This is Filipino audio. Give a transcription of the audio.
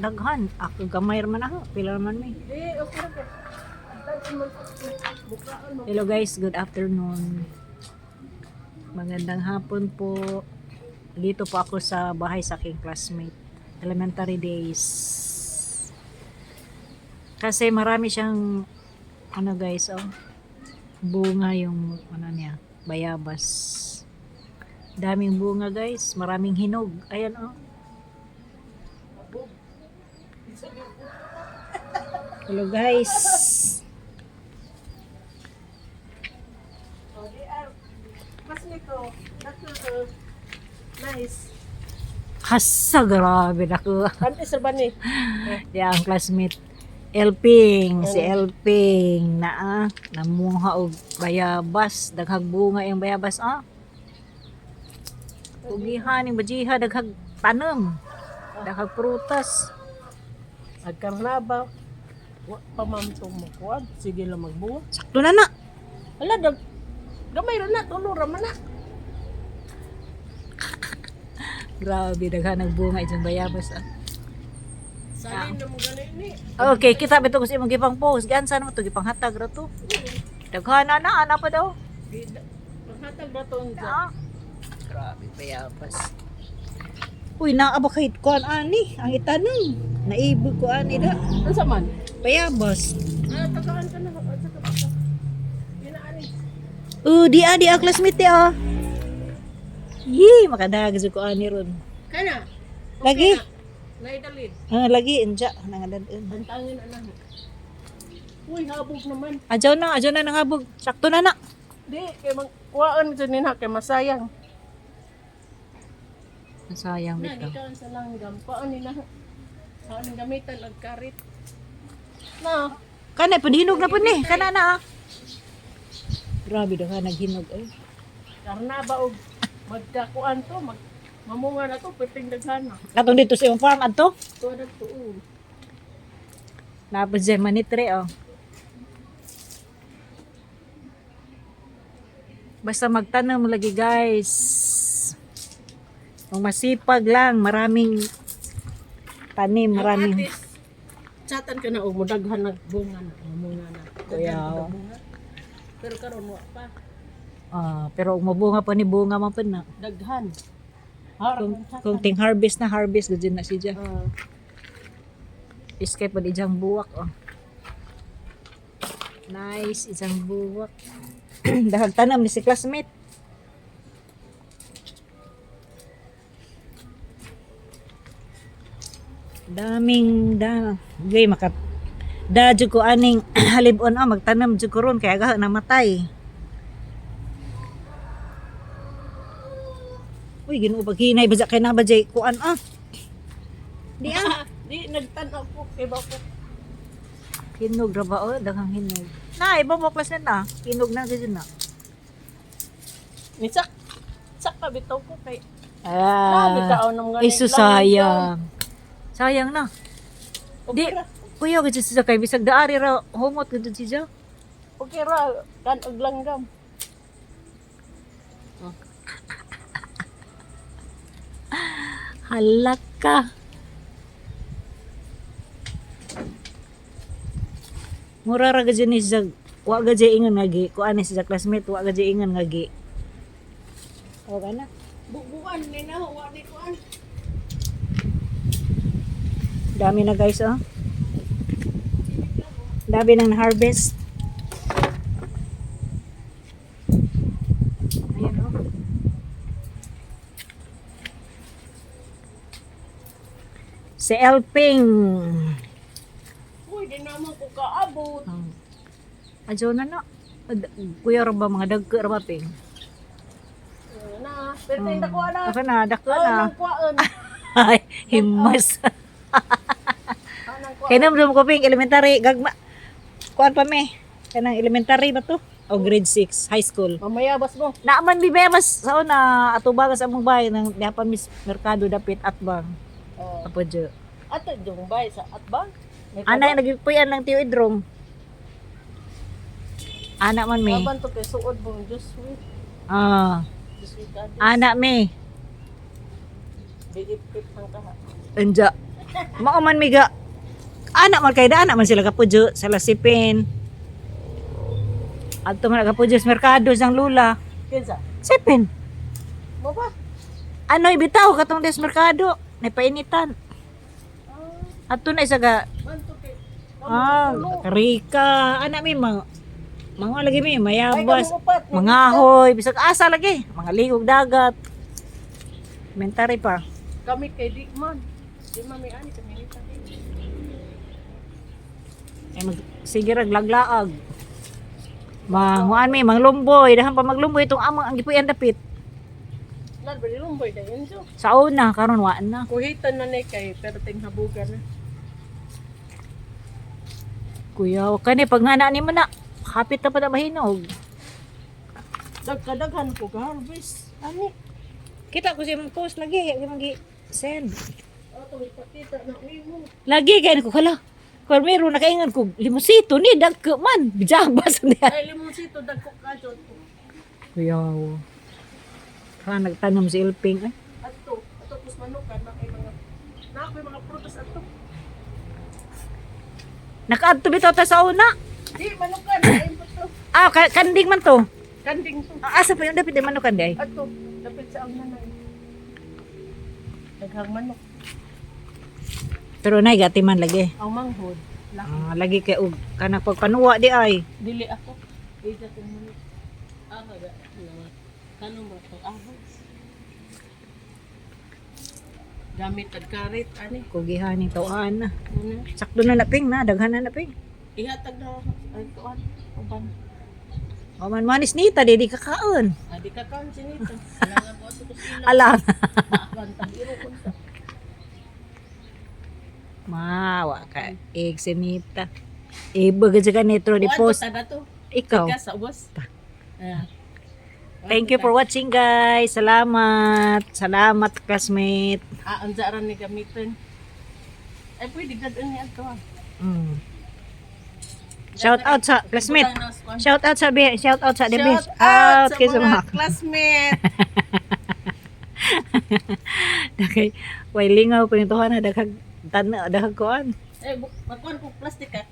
daghan. Ako gamay man ako. Pila man may. Di, okay ra. Hello guys, good afternoon. Magandang hapon po. Dito po ako sa bahay sa aking classmate. Elementary days. Kasi marami siyang ano guys, oh. Bunga yung ano niya, bayabas. Daming bunga guys, maraming hinog. Ayan oh. Hello guys. Mas nito, nice. Hasa grabe na ko. Ante sa bani. Di ang classmate Elping, si Elping na namuha og bayabas, daghag bunga yung bayabas Ugihan yung bajiha daghag tanom. Daghag prutas. Agkarnaba. Wa pa mamtong makuan, sige lang magbunga. Sakto na na. Ala gamay ra na, tulo ra man na. Grabe daghan nagbunga itong bayabas Salin na mo gani ni. Okay, kita bito ko sa imong gipang post. Gansa naman to gipang hatag ra to. Daghan na ana pa daw. Paghatag ba to Ah. Grabe bayabas. Uy, naaba kahit kuan ani, ang itanong. Naibog ko ani da. Unsa man? Bayabas. Tagaan ka na sa kapata. Inaani. Di classmate Yee, makadag jud ko ani ron. Kana. Lagi. Naidalid. Lagi enja nangadadon. Bantangin ana. Uy, habog naman. Adyaw na nangabog. Sakto na na. Di kay magkuhaan jud ni na kay masayang. Sayang Na bitaw. gikan sa langgam paon ni na. Saan ang gamitan og karit. Na, Kana panhinog na pud ni. Kana na. Grabe daw naghinog ay. karna ba og magkakuan to, mamunga na to, perting daghana. Katong dito sa imong farm adto. Tuwa na to. Napod dyan manitre Basta magtanong lagi guys. Kung masipag lang, maraming tanim, maraming. Chatan ka na og mudaghan na bunga na, mamunga na. Kuya. Daghan na bunga. Pero karon wa pa. Pero umabunga pa ni bunga man pa na. Daghan. Kung ting harvest gudyan na siya. Ah, Iskay pa di ijang buwak Nice, isang buwak. Dahag tanam ni si classmate. Daming gay makat jud ko aning halibon magtanam jud ko ron kaya aga namatay. Uy, Ginoo paghinay baja kay na bajay kuan Di di nagtan-aw ko kay ba ko. hinog ra ba daghang hinog. Na iba mo class na hinog na gid na. Nisak pa bitaw ko kay Ah. Isu sayang. Sayang na. Di kuya gid siya kay bisag daari ra humot gid siya. Okay ra kan og langgam. Halaka. Mura ra gid ni siya wa gid ingon ngagi kuan ni siya classmate wa gid ingon ngagi. O kana. Bubuan ni na wa ni kuan. Dami na guys Dami nang harvest. Ayan Si Elping. Uy, di naman ko kaabot. Adyo na. Kuya ra ba mga dagko ra ba ping? Na, pero tinda ko na. Aka na, dako Oh, na. nang kuan. Ay, himas. Nang kuan. Kaya naman ko ping elementary, gagma. Kuan pa me. Kanang elementary ba to? O grade 6, high school. Mamaya bas mo. Naaman bibaya mas sa una atubaga sa among bahay nang diapan mis merkado dapit atbang. Oh. Apo jo. Ato yung bay sa atbang. Ana nagpuyan lang tiyo idrong. Ana man me. Laban to kay suod mo just sweet. Ana me. Biip-ip ang kaha. Anja. Mao man miga anak man kay anak man sila kapudyo sa lasipin. Adto man kapudyo sa merkado sang lula. Kinsa? Sipin. Mo ba? Ano ibitaw katong des merkado, napainitan. Adto na isa ka Banto kay. karika, ana mi mga lagi mi mayabas, Ay, kamupat. mga hoy, bisag asa lagi, mga ligog dagat. Mentary pa. Kami kay di man. Di man may ani kami nita. Sige rag laglaag. Manguan mi manglumboy, dahan pa maglumboy itong amang ang gipuy-an dapit. Lad ba lumboy dayon so. Sa una karon waan na. Kuhitan na ni kay pero ting habugan na. Kuya, kani pag ngana ni mo na, hapit na pa na mahinog. Dagkadaghan ko harvest. Ani? Kita ko siya mong post lagi, magi send. Ato ipakita na imo. Lagi kaya ko kala. Kung meron nakaingan ko, limusito ni dagko man, bijabas niya. Ay limonsito dagko ka jud ko. Kuya, nagtanom si Ilping. Ay, Ato pus manukan na kay mga prutas ato. nakaadto bitaw ta sa una. Di manukan ay to. Kanding man to. Kanding to. Asa pa yung dapat di manukan di ay? Ato dapit sa ang nanay. Daghang manok. Pero nay gati man lagi. Ang manghod. Laki. Lagi kay og kanang pagpanuwa di ay. Dili ako. Ida ko manok. Ga. Kanong ba to? Gamit tag karit ani. Kugihan ni tawaan na. Una. Sakto na naping na, daghan na naping. Ihatag na ay tuan. Uban. O man manis nita di kakaon. Adi ka kan sinito. Kailangan ko sa kusina. Alam. Bantang iro ko sa. Mawa ka. Sinita. Ibagad sa kanitro di post. Tada to. Ikaw. Ka sa ubos. Ah. Thank you for watching guys. Salamat. Salamat classmate. Ang zaran ni gamitin. Ay pwede gadon ni ato. Mm. Shout out sa classmate. Shout out sa Debes. Shout out sa kay sa mga classmate. Dakay way lingaw pinituhan na daghag kuan. Eh, magkuhan ko plastic ka.